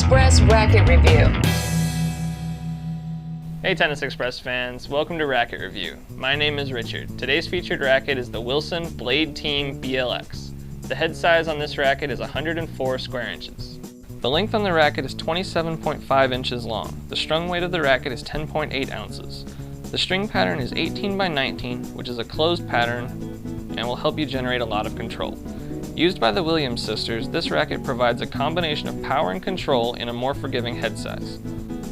Express Racket Review. Hey Tennis Express fans, welcome to Racket Review. My name is Richard. Today's featured racket is the Wilson Blade Team BLX. The head size on this racket is 104 square inches. The length on the racket is 27.5 inches long. The strung weight of the racket is 10.8 ounces. The string pattern is 18 by 19, which is a closed pattern and will help you generate a lot of control. Used by the Williams sisters, this racket provides a combination of power and control in a more forgiving head size.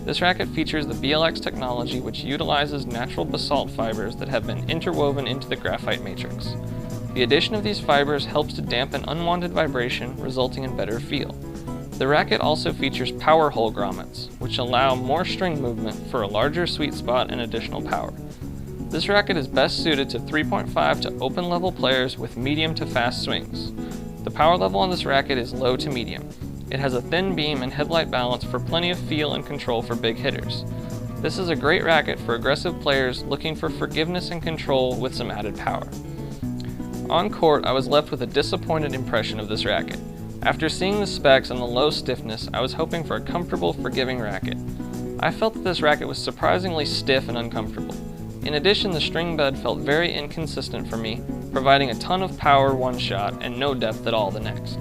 This racket features the BLX technology, which utilizes natural basalt fibers that have been interwoven into the graphite matrix. The addition of these fibers helps to dampen unwanted vibration, resulting in better feel. The racket also features power hole grommets, which allow more string movement for a larger sweet spot and additional power. This racket is best suited to 3.5 to open level players with medium to fast swings. The power level on this racket is low to medium. It has a thin beam and headlight balance for plenty of feel and control for big hitters. This is a great racket for aggressive players looking for forgiveness and control with some added power. On court, I was left with a disappointed impression of this racket. After seeing the specs and the low stiffness, I was hoping for a comfortable, forgiving racket. I felt that this racket was surprisingly stiff and uncomfortable. In addition, the string bed felt very inconsistent for me, providing a ton of power one shot and no depth at all the next.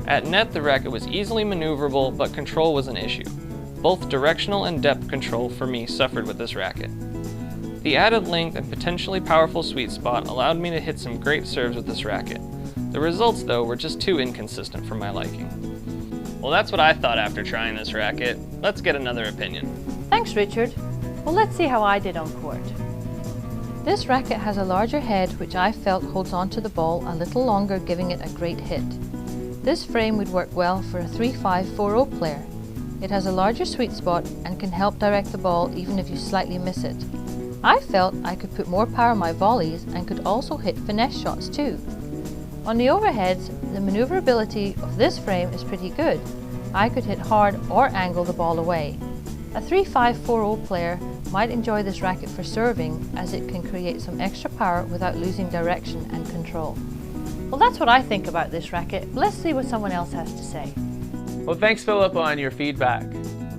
At net, the racket was easily maneuverable, but control was an issue. Both directional and depth control for me suffered with this racket. The added length and potentially powerful sweet spot allowed me to hit some great serves with this racket. The results, though, were just too inconsistent for my liking. Well, that's what I thought after trying this racket. Let's get another opinion. Thanks, Richard. Well, let's see how I did on court. This racket has a larger head, which I felt holds onto the ball a little longer, giving it a great hit. This frame would work well for a 3-5-4-0 player. It has a larger sweet spot and can help direct the ball even if you slightly miss it. I felt I could put more power on my volleys and could also hit finesse shots too. On the overheads, the maneuverability of this frame is pretty good. I could hit hard or angle the ball away. A 3-5-4-0 player might enjoy this racket for serving, as it can create some extra power without losing direction and control. Well, that's what I think about this racket. Let's see what someone else has to say. Well, thanks Philip on your feedback.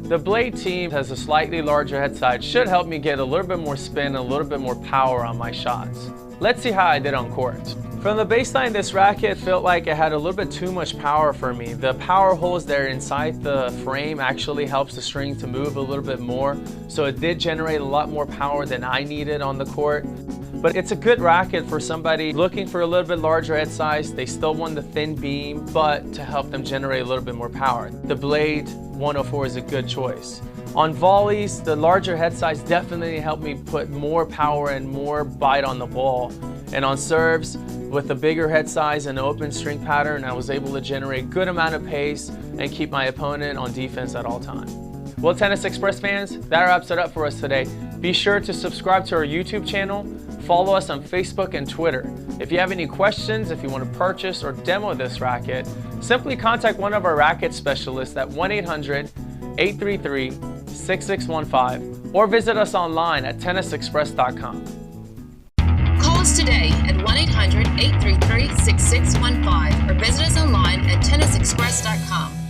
The Blade Team has a slightly larger head size, should help me get a little bit more spin and a little bit more power on my shots. Let's see how I did on court. From the baseline, this racket felt like it had a little bit too much power for me. The power holes there inside the frame actually helps the string to move a little bit more, so it did generate a lot more power than I needed on the court. But it's a good racket for somebody looking for a little bit larger head size. They still want the thin beam, but to help them generate a little bit more power. The Blade 104 is a good choice. On volleys, the larger head size definitely helped me put more power and more bite on the ball. And on serves, with the bigger head size and open string pattern, I was able to generate a good amount of pace and keep my opponent on defense at all times. Well, Tennis Express fans, that wraps it up for us today. Be sure to subscribe to our YouTube channel, follow us on Facebook and Twitter. If you have any questions, if you want to purchase or demo this racket, simply contact one of our racket specialists at 1-800-833-6615 or visit us online at tennisexpress.com. Call us today at 1-800-833-6615 or visit us online at tennisexpress.com.